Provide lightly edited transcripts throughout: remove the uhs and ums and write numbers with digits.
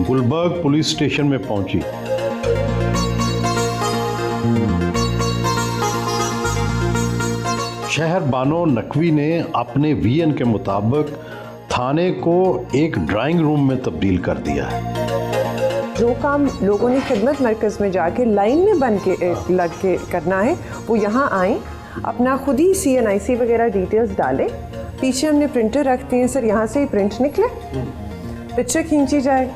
Gulberg police station में पहुंची। शहर बानो नकवी ने अपने वीएन के मुताबिक थाने को एक ड्राइंग रूम में तब्दील कर दिया है। जो काम लोगों ने खिदमत मरकज़ में जाके लाइन में बन के लग के करना है वो यहाँ आए, अपना खुद ही CNIC वगैरह डिटेल्स डालें। पीछे हमने प्रिंटर रखते हैं सर, यहाँ से ही प्रिंट निकले, पिक्चर खींची जाए,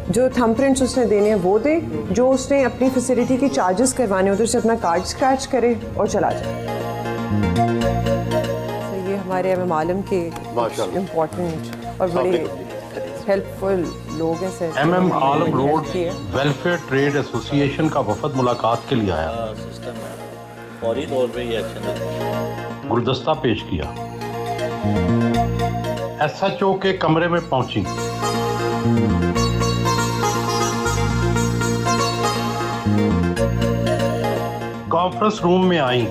जो थंब प्रिंट्स उसने देने हैं वो दे, जो उसने अपनी फैसिलिटी के चार्जेस करवाने उधर से अपना कार्ड स्क्रैच करे और चला जाए। तो ये हमारे मालूम के इम्पोर्टेंट और बड़े हेल्पफुल लोग हैं सर। MM आलम रोड वेलफेयर ट्रेड एसोसिएशन का वफद मुलाकात के लिए आया। फौरी तौर पे ये एक्शन गुलदस्ता पेश किया। SHO के कमरे में पहुंची। कॉन्फ्रेंस रूम में आई।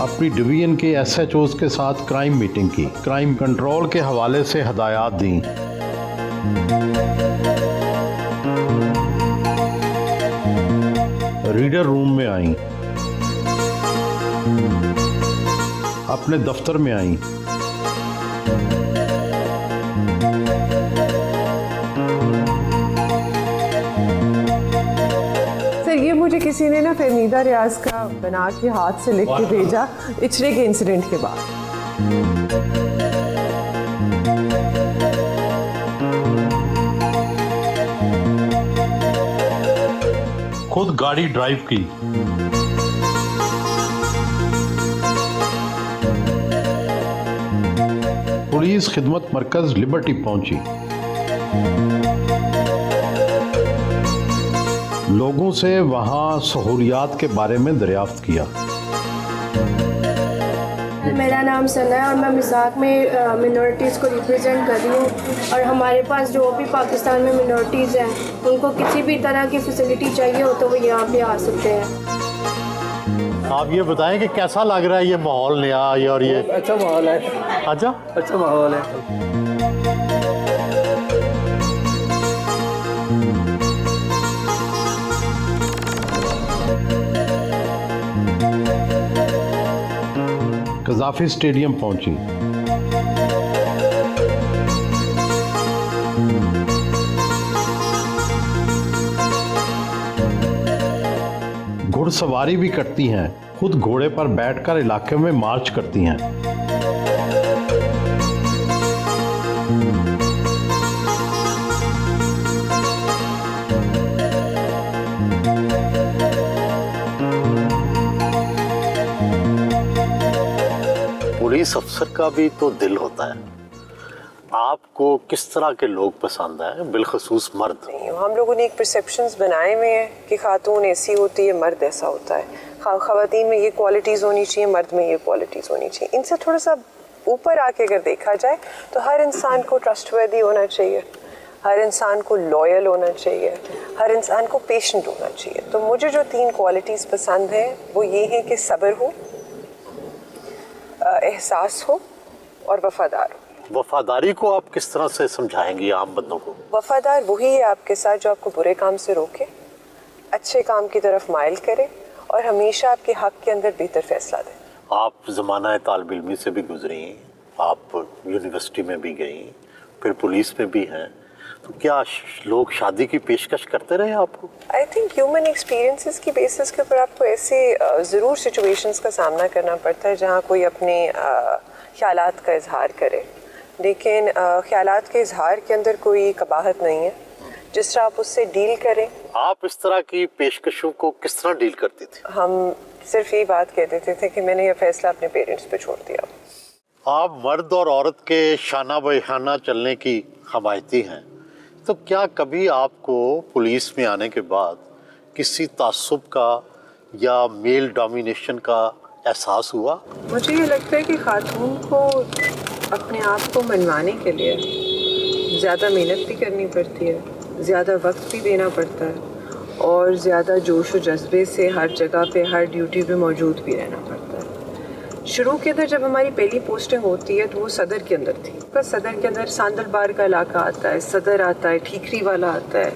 अपनी डिवीजन के SHOs के साथ क्राइम मीटिंग की। क्राइम कंट्रोल के हवाले से हदायत दी। रीडर रूम में आई। अपने दफ्तर में आई। सर ये मुझे किसी ने ना फहमीदा रियाज का बना के हाथ से लिख के भेजा इचरे के इंसिडेंट के बाद। खुद गाड़ी ड्राइव की। पुलिस खिदमत मरकज लिबर्टी पहुंची। लोगों से वहां सहूलियात के बारे में दरियाफ्त किया। मेरा नाम सना है और मैं मिज़ाक में मिनॉरिटीज़ को रिप्रेजेंट कर रही हूँ और हमारे पास जो भी पाकिस्तान में मिनॉरिटीज़ हैं उनको किसी भी तरह की फैसिलिटी चाहिए हो तो वो यहाँ पे आ सकते हैं। आप ये बताएं कि कैसा लग रहा है ये माहौल नया ये और ये? अच्छा माहौल है। अच्छा माहौल है। कज़ाफ़ी स्टेडियम पहुंची। घुड़सवारी भी करती हैं। खुद घोड़े पर बैठकर इलाके में मार्च करती हैं। पुलिस अफसर का भी तो दिल होता है। आपको किस तरह के लोग पसंद हैं, बिलखसूस मर्द? हम लोगों ने एक परसेप्शंस बनाए हुए हैं कि खातून ऐसी होती है, मर्द ऐसा होता है, ख़वातीन में ये क्वालिटीज़ होनी चाहिए, मर्द में ये क्वालिटीज़ होनी चाहिए। इनसे थोड़ा सा ऊपर आके अगर देखा जाए तो हर इंसान को ट्रस्टवर्दी होना चाहिए, हर इंसान को लॉयल होना चाहिए, हर इंसान को पेशेंट होना चाहिए। तो मुझे जो 3 क्वालिटीज़ पसंद हैं वो ये है कि सब्र हो, एहसास हो और वफादार हो। वफादारी को आप किस तरह से समझाएंगी आम बंदों को? वफादार वही है आपके साथ जो आपको बुरे काम से रोके, अच्छे काम की तरफ माइल करे और हमेशा आपके हक के अंदर बेहतर फैसला दे। आप ज़माना तालिब इल्मी से भी गुजरी, आप यूनिवर्सिटी में भी गई, फिर पुलिस में भी हैं, तो क्या लोग शादी की पेशकश करते रहे आपको? आई थिंक ह्यूमन एक्सपीरियंसेस की बेसिस के ऊपर आपको ऐसे ज़रूर सिचुएशंस का सामना करना पड़ता है जहाँ कोई अपने ख्यालात का इजहार करे, लेकिन ख्यालात के इजहार के अंदर कोई कबाहत नहीं है। जिस तरह आप उससे डील करें। आप इस तरह की पेशकशों को किस तरह डील करती थी? हम सिर्फ यही बात कह देते थे कि मैंने यह फैसला अपने पेरेंट्स पे छोड़ दिया। आप मर्द और औरत के शाना बहाना चलने की हमायती हैं, तो क्या कभी आपको पुलिस में आने के बाद किसी तासुब का या मेल डोमिनेशन का एहसास हुआ? मुझे ये लगता है कि खातून को अपने आप को मनवाने के लिए ज़्यादा मेहनत भी करनी पड़ती है, ज़्यादा वक्त भी देना पड़ता है और ज़्यादा जोश व जज्बे से हर जगह पे हर ड्यूटी पे मौजूद भी रहना पड़ता है। शुरू के अंदर जब हमारी पहली पोस्टिंग होती है तो वो सदर के अंदर थी। बस सदर के अंदर सांदलबार का इलाका आता है, सदर आता है, ठीकरी वाला आता है,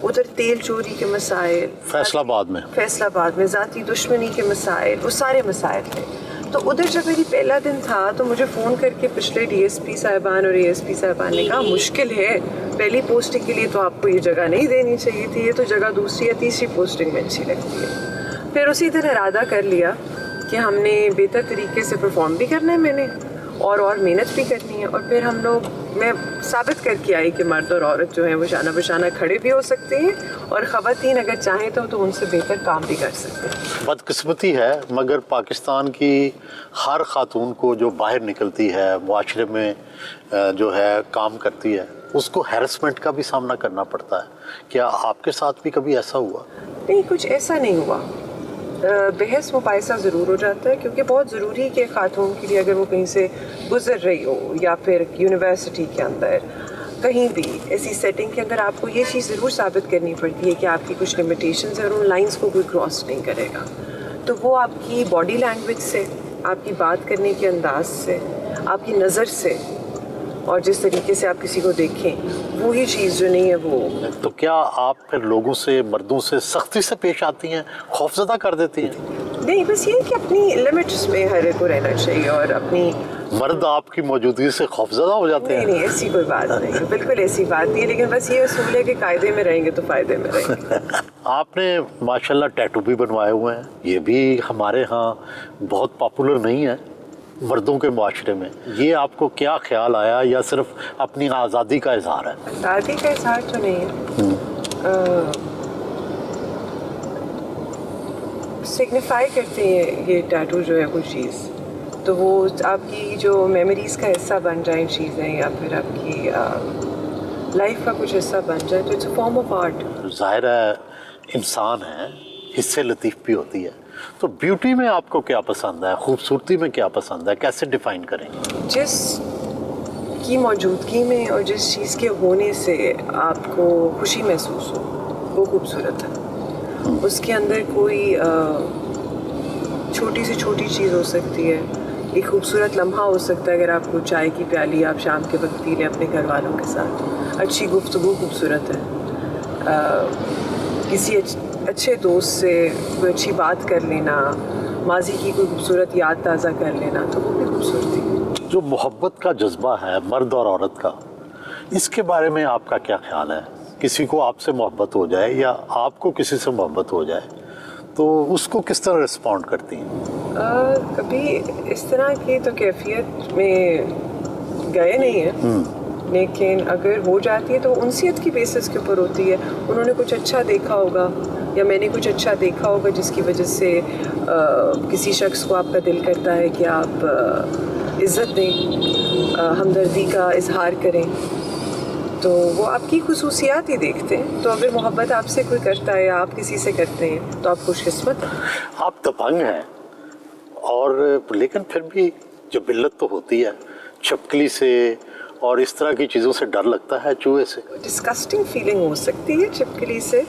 उधर तेल चोरी के मसाइल, फैसलाबाद में ज़ाती दुश्मनी के मसाइल, वो सारे मसाइल थे। तो उधर जब मेरी पहला दिन था तो मुझे फ़ोन करके पिछले डीएसपी साहिबान और एएसपी साहिबान ने कहा मुश्किल है, पहली पोस्टिंग के लिए तो आपको ये जगह नहीं देनी चाहिए थी, ये तो जगह दूसरी या तीसरी पोस्टिंग में अच्छी लगती है। फिर उसी दिन इरादा कर लिया कि हमने बेहतर तरीके से परफॉर्म भी करना है मैंने और मेहनत भी करनी है। और फिर मैं साबित करके आई कि मर्द और औरत जो है वो शाना बशाना खड़े भी हो सकते हैं और ख़वातीन अगर चाहें तो उनसे बेहतर काम भी कर सकते हैं। बदकिस्मती है मगर पाकिस्तान की हर खातून को जो बाहर निकलती है, मुआशरे में जो है काम करती है, उसको हैरेसमेंट का भी सामना करना पड़ता है। क्या आपके साथ भी कभी ऐसा हुआ? नहीं, कुछ ऐसा नहीं हुआ। बहस मुबाहिसा ज़रूर हो जाता है क्योंकि बहुत ज़रूरी है कि खातून के लिए अगर वो कहीं से गुजर रही हो या फिर यूनिवर्सिटी के अंदर कहीं भी ऐसी सेटिंग के अंदर आपको ये चीज़ ज़रूर साबित करनी पड़ती है कि आपकी कुछ लिमिटेशंस है और उन लाइंस को कोई क्रॉस नहीं करेगा। तो वो आपकी बॉडी लैंग्वेज से, आपकी बात करने के अंदाज से, आपकी नज़र से और जिस तरीके से आप किसी को देखें वही चीज़ जो नहीं है वो। तो क्या आप फिर लोगों से, मर्दों से सख्ती से पेश आती हैं, खौफजदा कर देती हैं? नहीं, बस ये कि अपनी लिमिट्स में हर एक को रहना चाहिए और अपनी। मर्द आपकी मौजूदगी से खौफजदा हो जाते हैं? नहीं, ऐसी कोई बात नहीं है, बिल्कुल ऐसी बात नहीं है, लेकिन बस ये असूल है कि कायदे में रहेंगे तो फ़ायदे में रहेंगे। आपने माशाल्लाह टैटू भी बनवाए हुए हैं, ये भी हमारे यहाँ बहुत पॉपुलर नहीं है मर्दों के मुआशरे में। ये आपको क्या ख्याल आया या सिर्फ अपनी आज़ादी का इजहार है? आज़ादी का इजहार तो नहीं है, सिग्निफाई करते हैं ये टैटू जो है कोई चीज़, तो वो आपकी जो मेमोरीज़ का हिस्सा बन जाए चीज़ें या फिर आपकी लाइफ का कुछ हिस्सा बन जाए तो it's a form of art. ज़ाहिर है इंसान है, हिस्से लतीफ़ भी होती है, तो ब्यूटी में आपको क्या पसंद है, खूबसूरती में क्या पसंद है, कैसे डिफ़ाइन करेंगे? जिस की मौजूदगी में और जिस चीज़ के होने से आपको खुशी महसूस हो वो खूबसूरत है। उसके अंदर कोई छोटी से छोटी चीज़ हो सकती है, एक खूबसूरत लम्हा हो सकता है। अगर आपको चाय की प्याली आप शाम के वक्त पी लें अपने घर वालों के साथ, अच्छी गुफ्तगू खूबसूरत है। किसी अच्छे दोस्त से कोई अच्छी बात कर लेना, माजी की कोई खूबसूरत याद ताज़ा कर लेना, तो वो भी खूबसूरती। जो मोहब्बत का जज्बा है मर्द और औरत का, इसके बारे में आपका क्या ख्याल है? किसी को आपसे मोहब्बत हो जाए या आपको किसी से मोहब्बत हो जाए तो उसको किस तरह रिस्पॉन्ड करती हैं? कभी इस तरह की तो कैफियत में गए नहीं हैं, लेकिन अगर हो जाती है तो उनसियत की बेसिस के ऊपर होती है। उन्होंने कुछ अच्छा देखा होगा या मैंने कुछ अच्छा देखा होगा जिसकी वजह से किसी शख्स को आपका दिल करता है कि आप इज़्ज़त दें, हमदर्दी का इजहार करें, तो वो आपकी खुसूसियात ही देखते हैं। तो अगर मोहब्बत आपसे कोई करता है या आप किसी से करते हैं तो आप खुशकिस्मत हैं। आप दबंग हैं और लेकिन फिर भी जो बिल्लत तो होती है, छिपकली से और इस तरह की चीज़ों से डर लगता है, चूहे से। डिस्कस्टिंग फीलिंग हो सकती है छिपकली से।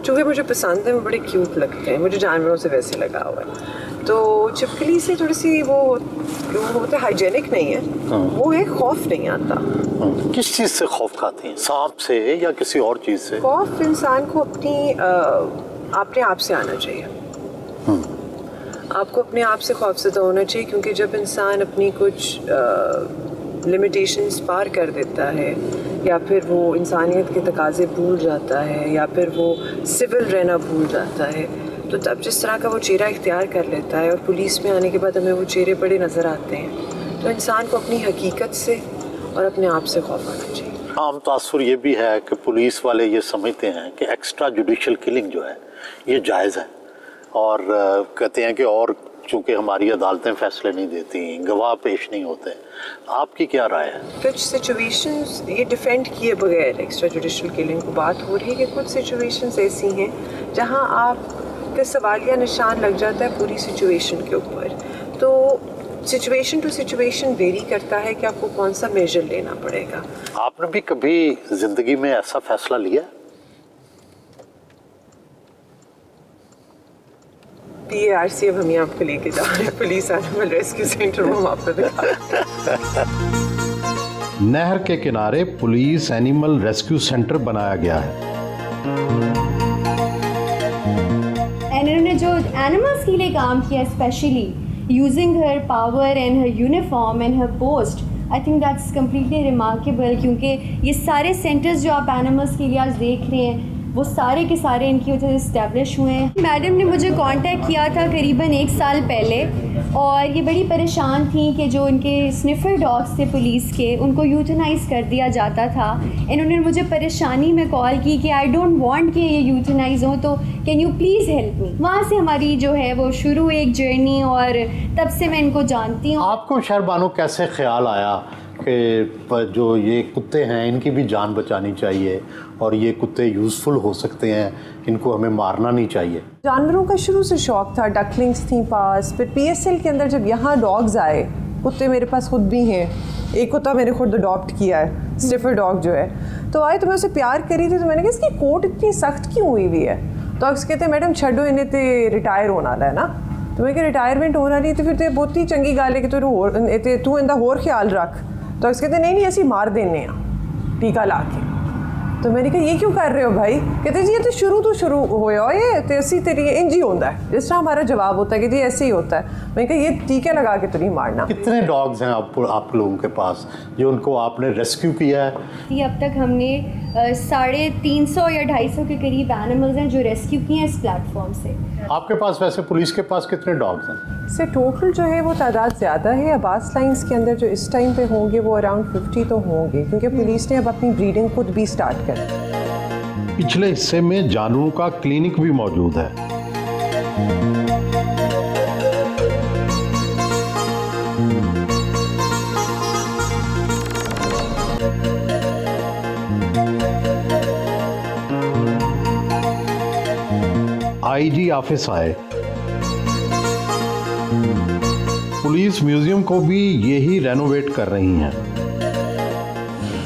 चूहे मुझे पसंद हैं, वो बड़े क्यूट लगते हैं, मुझे जानवरों से वैसे लगा हुआ है। तो छिपकली से थोड़ी सी वो होता है, हाइजेनिक नहीं है, वो है, खौफ नहीं आता। किस चीज़ से खौफ खाती हैं? सांप से या किसी और चीज़ से? खौफ इंसान को अपने आप से आना चाहिए। आपको अपने आप से खौफज़दा होना चाहिए, क्योंकि जब इंसान अपनी कुछ लिमिटेशंस पार कर देता है या फिर वो इंसानियत के तकाज़े भूल जाता है या फिर वो सिविल रहना भूल जाता है, तो तब जिस तरह का वो चेहरा इख्तियार कर लेता है और पुलिस में आने के बाद हमें वो चेहरे बड़े नज़र आते हैं, तो इंसान को अपनी हकीकत से और अपने आप से खौफ आना चाहिए। आम तासुर ये भी है कि पुलिस वाले ये समझते हैं कि एक्स्ट्रा जुडिशल किलिंग जो है ये जायज़ है और कहते हैं कि और चूँकि हमारी अदालतें फ़ैसले नहीं देती, गवाह पेश नहीं होते। आपकी क्या राय है? कुछ सिचुएशंस ये डिफेंड किए बगैर एक्स्ट्रा जुडिशल किलिंग को बात हो रही है कि कुछ सिचुएशंस ऐसी हैं जहां आपका सवालिया निशान लग जाता है पूरी सिचुएशन के ऊपर। तो सिचुएशन टू सिचुएशन वेरी करता है कि आपको कौन सा मेजर लेना पड़ेगा। आपने भी कभी ज़िंदगी में ऐसा फ़ैसला लिया? PARC अब हम यहाँ आपको लेके जा रहे हैं, पुलिस एनिमल रेस्क्यू सेंटर में हम आपको दिखा रहे हैं। नहर के किनारे पुलिस एनिमल रेस्क्यू सेंटर बनाया गया है। इन्होंने जो एनिमल्स के लिए काम किया, specially using her power and her uniform and her post, I think that's completely remarkable. क्योंकि ये सारे सेंटर्स जो आप एनिमल्स के लिए आज देख रहे हैं वो सारे के सारे इनकी वजह से इस्टेब्लिश हुए हैं। मैडम ने मुझे कांटेक्ट किया था करीबन 1 साल पहले, और ये बड़ी परेशान थी कि जो इनके स्निफर डॉग्स थे पुलिस के, उनको यूथनाइज कर दिया जाता था। इन्होंने मुझे परेशानी में कॉल की कि आई डोंट वांट कि ये यूथनाइज हो, तो can you please help me. वहाँ से हमारी जो है वो शुरू एक जर्नी, और तब से मैं इनको जानती हूँ। आपको शहरबानो कैसे ख्याल आया कि जो ये कुत्ते हैं इनकी भी जान बचानी चाहिए और ये कुत्ते यूज़फुल हो सकते हैं, इनको हमें मारना नहीं चाहिए? जानवरों का शुरू से शौक था, डकलिंग्स थी पास, फिर PSL के अंदर जब यहाँ डॉग्स आए, कुत्ते मेरे पास खुद भी हैं, एक कुत्ता मैंने खुद अडॉप्ट किया है, स्टिफर डॉग जो है, तो आए तो मैं उसे प्यार करी थी, तो मैंने कहा इसकी कोट इतनी सख्त क्यों हुई हुई है? तो अक्सर कहते मैडम छड्डो इन्हें ते रिटायर होना है ना, तो मैं रिटायरमेंट होना नहीं, तो फिर तो बहुत ही चंगी गल है कि तू इनका होर ख्याल रख। तो अक्सर कहते नहीं असी मार देने टीका ला के। तो मैंने कहा ये क्यों कर रहे हो भाई? कहते जी ये तो शुरू होया ये तो ऐसी तेरी इंज ही होता है, जिस तरह हमारा जवाब होता है कि जी ऐसे ही होता है। मैंने कहा ये टीके लगा के तो नहीं मारना। कितने डॉग्स हैं आप लोगों के पास जो उनको आपने रेस्क्यू किया है? अब तक हमने 350 या 250 के करीब एनिमल्स हैं जो रेस्क्यू किए हैं इस प्लेटफॉर्म से। आपके पास वैसे पुलिस के पास कितने डॉग्स हैं? से टोटल जो है वो तादाद ज़्यादा है। अब्बास लाइन्स के अंदर जो इस टाइम पे होंगे वो अराउंड 50 तो होंगे, क्योंकि पुलिस ने अब अपनी ब्रीडिंग खुद भी स्टार्ट कर दी। पिछले हिस्से में जानवरों का क्लिनिक भी मौजूद है। IG ऑफिस आए। पुलिस म्यूजियम को भी यही रेनोवेट कर रही हैं।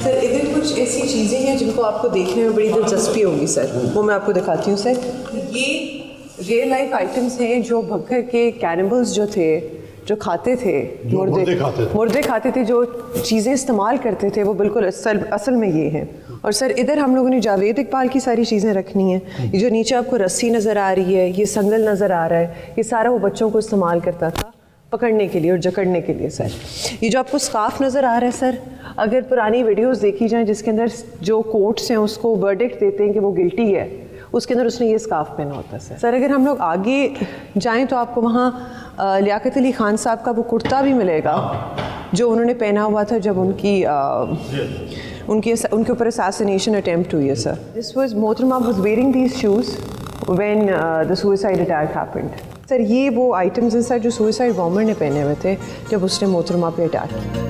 सर इधर कुछ ऐसी चीज़ें हैं जिनको आपको देखने में बड़ी दिलचस्पी होगी सर, वो मैं आपको दिखाती हूँ सर। ये रियल लाइफ आइटम्स हैं जो भक्कर के कैनिबल्स जो थे, जो खाते थे, मुर्दे खाते थे, जो चीज़ें इस्तेमाल करते थे, वो बिल्कुल असल में ये हैं। और सर इधर हम लोगों ने जावेद इकबाल की सारी चीज़ें रखनी हैं। ये जो नीचे आपको रस्सी नज़र आ रही है, ये संगल नज़र आ रहा है, ये सारा वो बच्चों को इस्तेमाल करता था पकड़ने के लिए और जकड़ने के लिए। सर ये जो आपको स्कार्फ नज़र आ रहा है सर, अगर पुरानी वीडियोस देखी जाएं जिसके अंदर जो कोर्ट्स हैं उसको वर्डिक्ट देते हैं कि वो गिल्टी है, उसके अंदर उसने ये स्कार्फ पहना होता है। सर अगर हम लोग आगे जाएं तो आपको वहाँ लियाकत अली खान साहब का वो कुर्ता भी मिलेगा जो उन्होंने पहना हुआ था जब उनके ऊपर असैसिनेशन अटेम्प्ट हुई है। सर दिस वाज मोहतरमा was wearing these shoes when the suicide attack happened. Sir ये वो आइटम्स हैं सर जो सुसाइड बॉम्बर ने पहने हुए थे जब उसने मोहतरमा पे अटैक किया।